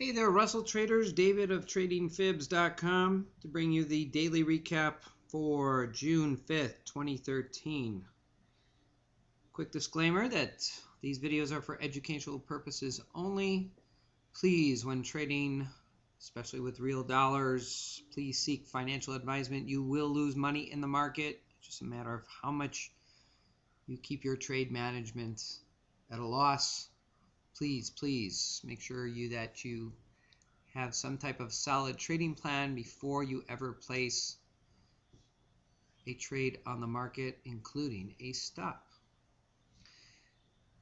Hey there, Russell Traders. David of TradingFibs.com to bring you the daily recap for June 5th, 2013. Quick disclaimer that these videos are for educational purposes only. Please, when trading, especially with real dollars, please seek financial advisement. You will lose money in the market. It's just a matter of how much you keep your trade management at a loss. Please make sure that you have some type of solid trading plan before you ever place a trade on the market, including a stop.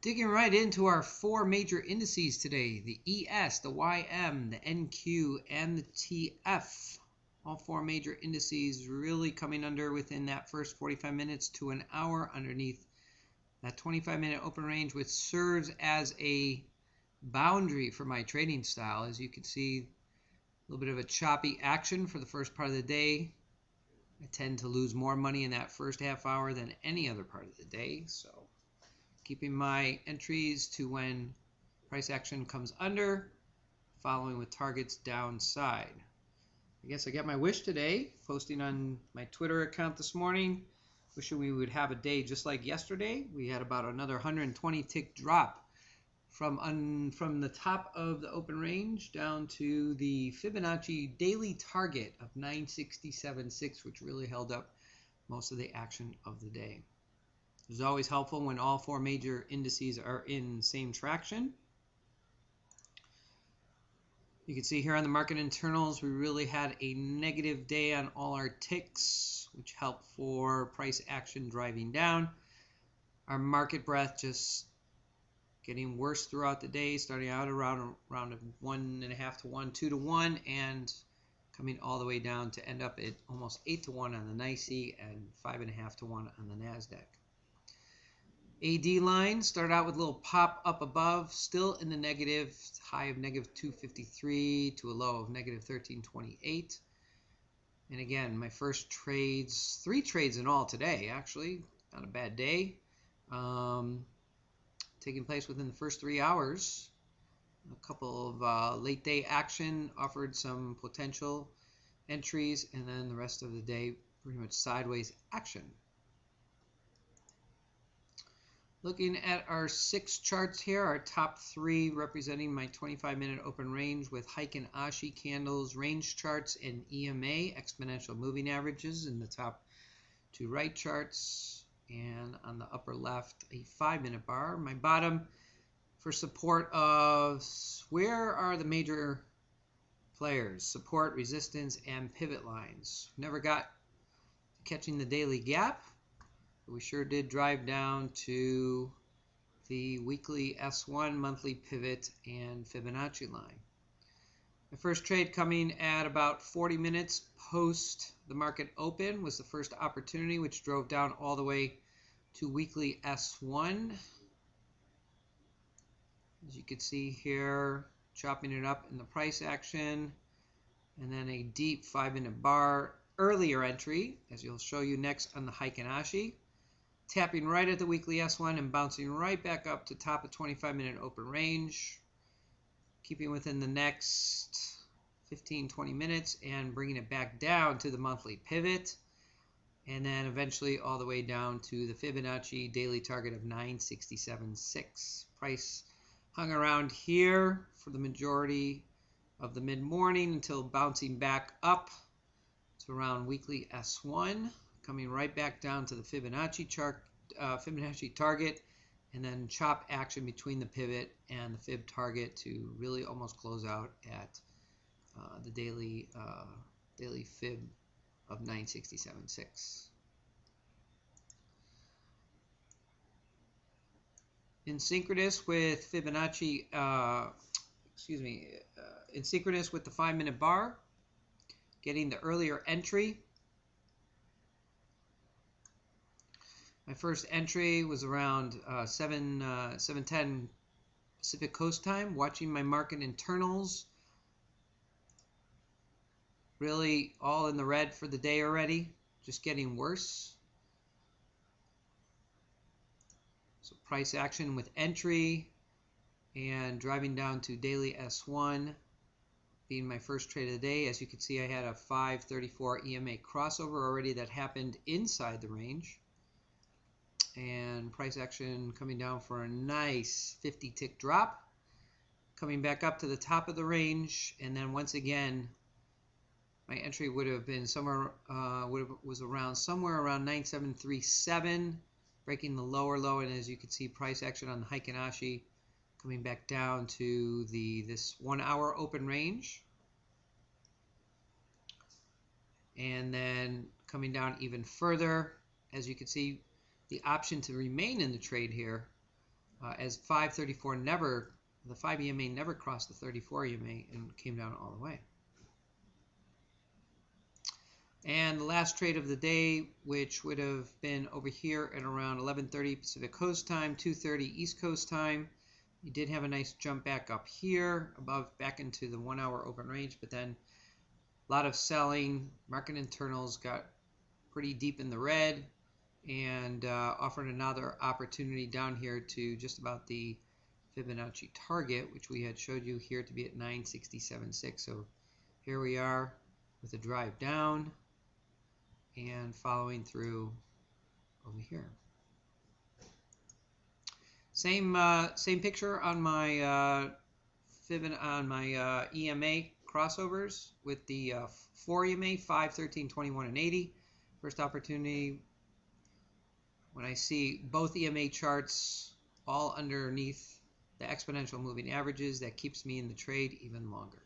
Digging right into our four major indices today, the ES, the YM, the NQ, and the TF. All four major indices really coming under within that first 45 minutes to an hour underneath that 25-minute open range, which serves as a boundary for my trading style. As you can see, a little bit of a choppy action for the first part of the day. I tend to lose more money in that first half hour than any other part of the day. So keeping my entries to when price action comes under, following with targets downside. I guess I got my wish today, posting on my Twitter account this morning, wishing we would have a day just like yesterday. We had about another 120 tick drop from the top of the open range down to the Fibonacci daily target of 967.6, which really held up most of the action of the day. It's always helpful when all four major indices are in same traction. You can see here on the market internals, we really had a negative day on all our ticks, which helped for price action driving down. Our market breadth just getting worse throughout the day, starting out around 1.5 to 1, 2 to 1, and coming all the way down to end up at almost 8 to 1 on the NYSE and 5.5 to 1 on the NASDAQ. AD line started out with a little pop up above, still in the negative, high of negative 253 to a low of negative 1328. And again, my first trades, 3 trades in all today, actually, not a bad day. Taking place within the first 3 hours. A couple of late day action offered some potential entries, and then the rest of the day pretty much sideways action. Looking at our 6 charts here, our top 3 representing my 25-minute open range with Heikin Ashi candles, range charts, and EMA, exponential moving averages in the top 2 right charts. And on the upper left, a 5-minute bar. My bottom for support of where are the major players, support, resistance, and pivot lines. Never got catching the daily gap, but we sure did drive down to the weekly S1, monthly pivot, and Fibonacci line. My first trade coming at about 40 minutes post the market open was the first opportunity, which drove down all the way to weekly S1. As you can see here, chopping it up in the price action, and then a deep 5-minute bar earlier entry, as you'll show you next on the Heikin Ashi, tapping right at the weekly S1 and bouncing right back up to top of 25-minute open range, keeping within the next 15-20 minutes and bringing it back down to the monthly pivot, and then eventually all the way down to the Fibonacci daily target of 967.6. Price hung around here for the majority of the mid-morning until bouncing back up to around weekly S1, coming right back down to the Fibonacci chart, Fibonacci target, and then chop action between the pivot and the fib target to really almost close out at the daily fib of 967.6. In synchronous with Fibonacci, in synchronous with the 5-minute bar, getting the earlier entry. My first entry was around 7:10 Pacific Coast time, watching my market internals. Really all in the red for the day already, just getting worse. So price action with entry and driving down to daily S1 being my first trade of the day. As you can see, I had a 534 EMA crossover already that happened inside the range. And price action coming down for a nice 50 tick drop. Coming back up to the top of the range, and then once again, my entry would have been somewhere, was around somewhere around 9737, breaking the lower low, and as you can see, price action on the Heikin Ashi coming back down to this 1 hour open range, and then coming down even further. As you can see, the option to remain in the trade here, as 534 never, the 5 EMA never crossed the 34 EMA and came down all the way. And the last trade of the day, which would have been over here at around 11:30 Pacific Coast time, 2:30 East Coast time. You did have a nice jump back up here, back into the 1 hour open range, but then a lot of selling. Market internals got pretty deep in the red and offered another opportunity down here to just about the Fibonacci target, which we had showed you here to be at 967.6. So here we are with a drive down and following through over here. Same picture on my EMA crossovers with the 4 EMA, 5, 13, 21, and 80. First opportunity when I see both EMA charts all underneath the exponential moving averages, that keeps me in the trade even longer.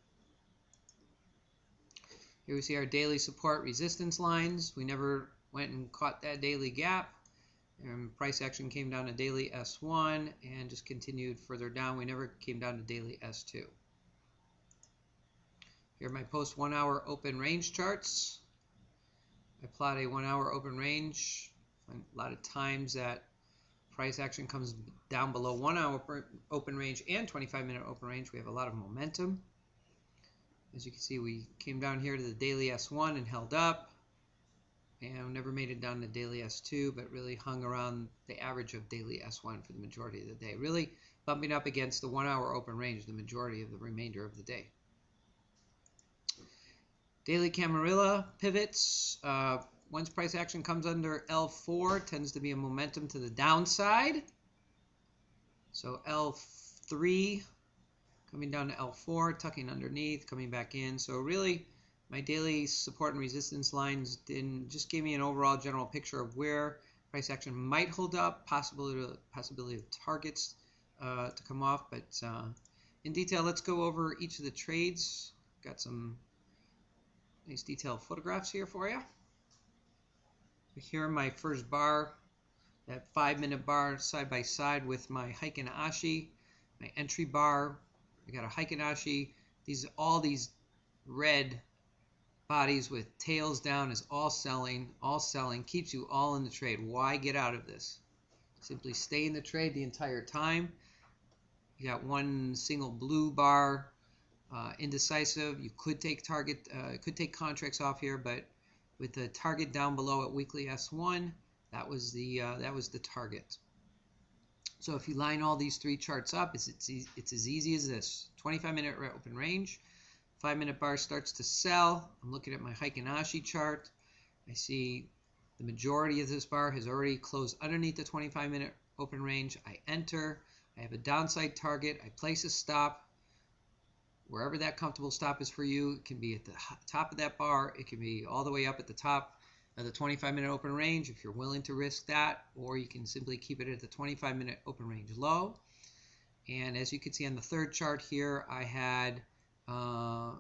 Here we see our daily support resistance lines. We never went and caught that daily gap. And price action came down to daily S1 and just continued further down. We never came down to daily S2. Here are my post 1 hour open range charts. I plot a 1 hour open range. A lot of times that price action comes down below 1 hour open range and 25-minute open range. We have a lot of momentum. As you can see, we came down here to the daily S1 and held up, and never made it down to daily S2, but really hung around the average of daily S1 for the majority of the day, really bumping up against the 1 hour open range the majority of the remainder of the day. Daily Camarilla pivots. Once price action comes under L4, tends to be a momentum to the downside. So L3 coming down to L4, tucking underneath, coming back in. So really, my daily support and resistance lines just gave me an overall general picture of where price action might hold up, possibility of targets to come off. But in detail, let's go over each of the trades. Got some nice detailed photographs here for you. So here my first bar, that 5-minute bar side by side with my Heikin Ashi, my entry bar. I got a Heikin Ashi. All these red bodies with tails down is all selling, keeps you all in the trade. Why get out of this? Simply stay in the trade the entire time. You got one single blue bar, indecisive. You could take contracts off here, but with the target down below at weekly S1, that was the target. So if you line all these three charts up, it's as easy as this. 25-minute open range, 5-minute bar starts to sell. I'm looking at my Heikin Ashi chart. I see the majority of this bar has already closed underneath the 25-minute open range. I enter. I have a downside target. I place a stop. Wherever that comfortable stop is for you, it can be at the top of that bar. It can be all the way up at the top of the 25-minute open range if you're willing to risk that, or you can simply keep it at the 25-minute open range low. And as you can see on the third chart here, I had a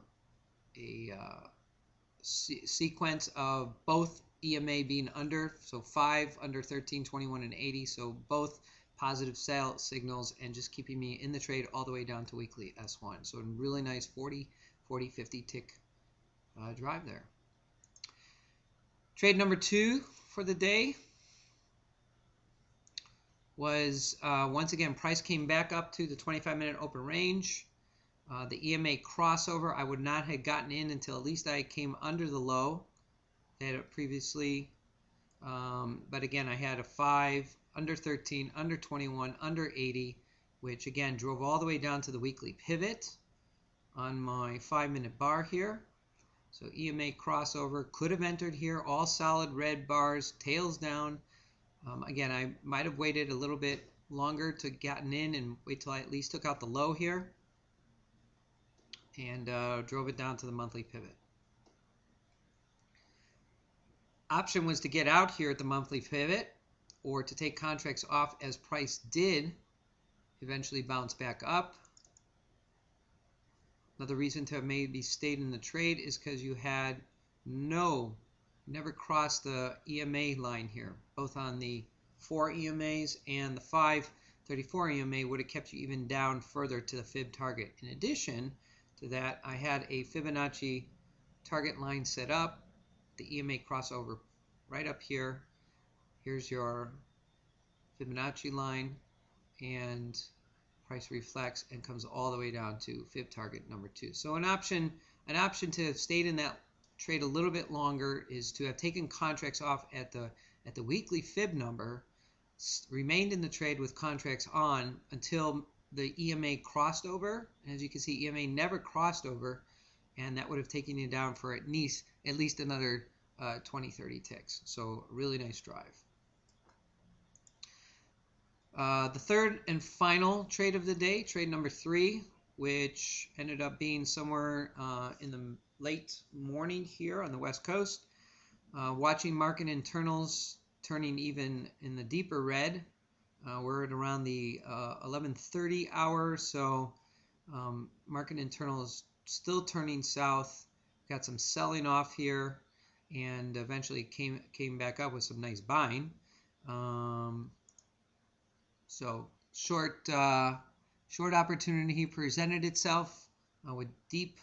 sequence of both EMA being under, so 5 under 13, 21, and 80, so both positive sell signals and just keeping me in the trade all the way down to weekly S1. So a really nice 40, 50 tick drive there. Trade number 2 for the day was once again price came back up to the 25-minute open range. The EMA crossover, I would not have gotten in until at least I came under the low I had it previously. But again, I had a 5 under 13, under 21, under 80, which again drove all the way down to the weekly pivot. on my 5-minute bar here. So EMA crossover, could have entered here, all solid red bars, tails down. Again, I might have waited a little bit longer to gotten in and wait till I at least took out the low here and drove it down to the monthly pivot. Option was to get out here at the monthly pivot or to take contracts off as price did eventually bounce back up. Another reason to have maybe stayed in the trade is because you had never crossed the EMA line here. Both on the 4 EMAs and the 534 EMA would have kept you even down further to the fib target. In addition to that, I had a Fibonacci target line set up, the EMA crossover right up here. Here's your Fibonacci line, and price reflects and comes all the way down to fib target number 2. So an option to have stayed in that trade a little bit longer is to have taken contracts off at the weekly fib number, remained in the trade with contracts on until the EMA crossed over. As you can see, EMA never crossed over, and that would have taken you down for at least another 20-30 ticks. So really nice drive. The third and final trade of the day, trade number 3, which ended up being somewhere in the late morning here on the West Coast. Watching market internals turning even in the deeper red. We're at around the 11:30 hour, so market internals still turning south. Got some selling off here, and eventually came back up with some nice buying. So short opportunity presented itself with deep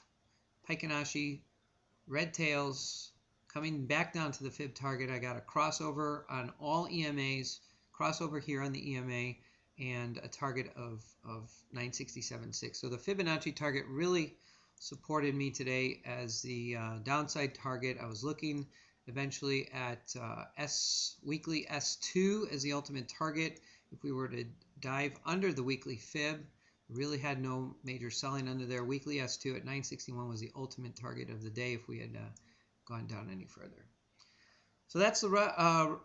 Heikin-Ashi red tails coming back down to the fib target. I got a crossover on all EMAs, crossover here on the EMA, and a target of 967.6. So the Fibonacci target really supported me today as the downside target. I was looking eventually at weekly S2 as the ultimate target. If we were to dive under the weekly fib, really had no major selling under there. Weekly S2 at 961 was the ultimate target of the day if we had gone down any further. So that's the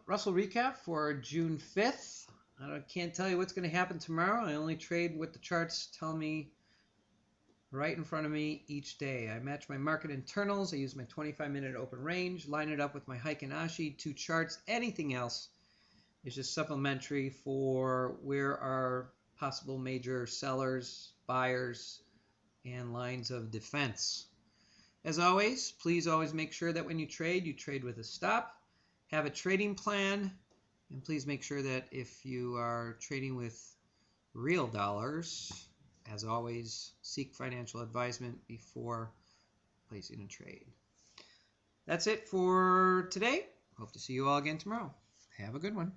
Russell recap for June 5th. I can't tell you what's going to happen tomorrow. I only trade what the charts tell me right in front of me each day. I match my market internals. I use my 25-minute open range, line it up with my Heikin-Ashi, 2 charts. Anything else is just supplementary for where our possible major sellers, buyers, and lines of defense. As always, please always make sure that when you trade with a stop, have a trading plan, and please make sure that if you are trading with real dollars, as always, seek financial advisement before placing a trade. That's it for today. Hope to see you all again tomorrow. Have a good one.